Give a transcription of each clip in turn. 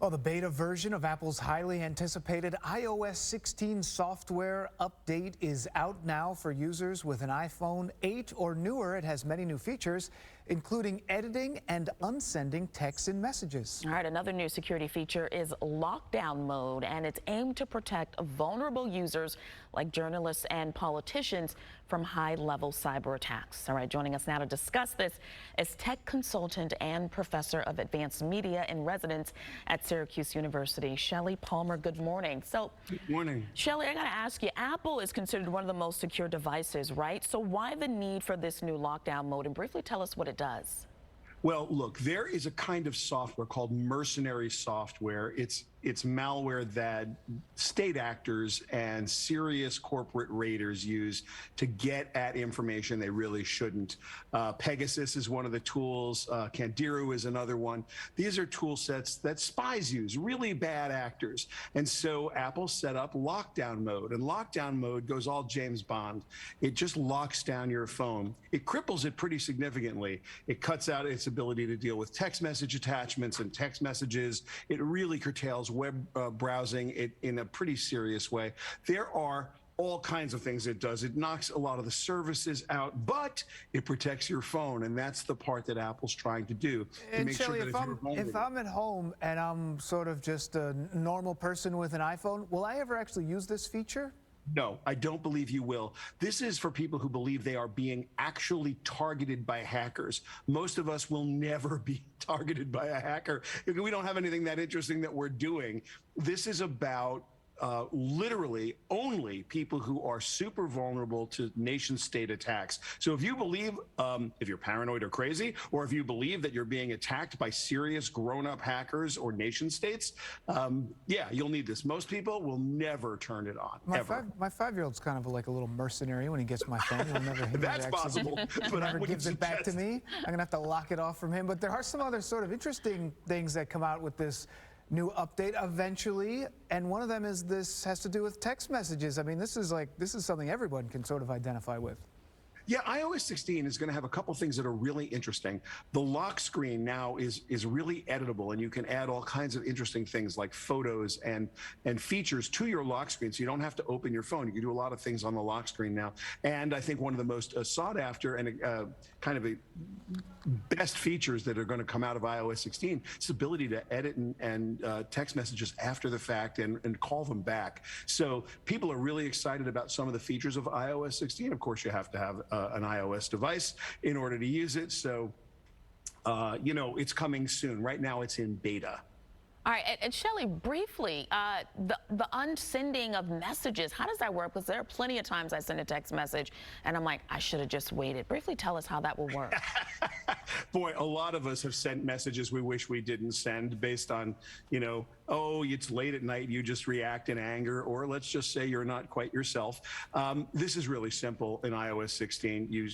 Well, the beta version of Apple's highly anticipated iOS 16 software update is out now for users with an iPhone 8 or newer. It has many new features, including editing and unsending texts and messages. All right, another new security feature is lockdown mode, and it's aimed to protect vulnerable users like journalists and politicians from high-level cyber attacks. All right, joining us now to discuss this is tech consultant and professor of advanced media in residence at Syracuse University, Shelly Palmer. Good morning. Good morning. Shelly, I got to ask you, Apple is considered one of the most secure devices, right? So why the need for this new lockdown mode? And briefly tell us what it does. Well, look, there is a kind of software called mercenary software. It's malware that state actors and serious corporate raiders use to get at information they really shouldn't. Pegasus is one of the tools. Candiru is another one. These are tool sets that spies use, really bad actors. And so Apple set up lockdown mode, and lockdown mode goes all James Bond. It just locks down your phone. It cripples it pretty significantly. It cuts out its ability to deal with text message attachments and text messages. It really curtails web browsing in a pretty serious way. There are all kinds of things it does. It knocks a lot of the services out, but it protects your phone, and that's the part that Apple's trying to do. And Shelly, if I'm at home and I'm sort of just a normal person with an iPhone, will I ever actually use this feature? No, I don't believe you will. This is for people who believe they are being actually targeted by hackers. Most of us will never be targeted by a hacker. We don't have anything that interesting that we're doing. This is about literally only people who are super vulnerable to nation state attacks. So if you believe, if you're paranoid or crazy, or if you believe that you're being attacked by serious grown-up hackers or nation states, yeah, you'll need this. Most people will never turn it on, ever. My five-year-old's kind of like a little mercenary when he gets my phone. That's possible, but never gives it back to me. I'm going to have to lock it off from him. But there are some other sort of interesting things that come out with this new update eventually, and one of them is this has to do with text messages. I mean, this is something everyone can sort of identify with. Yeah, iOS 16 is going to have a couple things that are really interesting. The lock screen now is really editable, and you can add all kinds of interesting things like photos and features to your lock screen, so you don't have to open your phone. You can do a lot of things on the lock screen now. And I think one of the most sought after and kind of a best features that are going to come out of iOS 16 is the ability to edit and text messages after the fact and call them back. So people are really excited about some of the features of iOS 16. Of course, you have to have an iOS device in order to use it. So, you know, it's coming soon. Right now, it's in beta. All right, and Shelly, briefly, the unsending of messages, how does that work? Because there are plenty of times I send a text message and I'm like, I should have just waited. Briefly tell us how that will work. Boy, a lot of us have sent messages we wish we didn't send based on, you know, oh, it's late at night, you just react in anger, or let's just say you're not quite yourself. This is really simple in iOS 16. You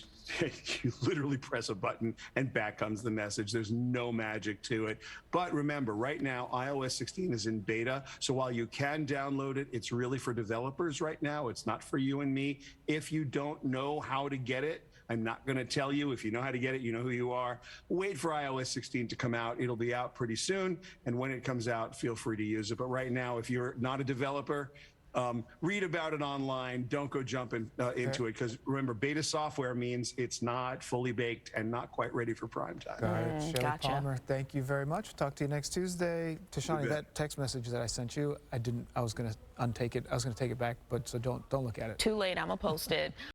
literally press a button and back comes the message. There's no magic to it. But remember, right now, iOS 16 is in beta. So while you can download it, it's really for developers right now. It's not for you and me. If you don't know how to get it, I'm not going to tell you. If you know how to get it, you know who you are. Wait for iOS 16 to come out. It'll be out pretty soon. And when it comes out, feel free to use it. But right now, if you're not a developer, read about it online. Don't go jumping into it, because remember, beta software means it's not fully baked and not quite ready for prime time. Got it. Shelly Gotcha. Palmer, thank you very much. Talk to you next Tuesday. Tashanea, that text message that I sent you, I was going to untake it. I was going to take it back, but so don't look at it. Too late. I'm gonna post it.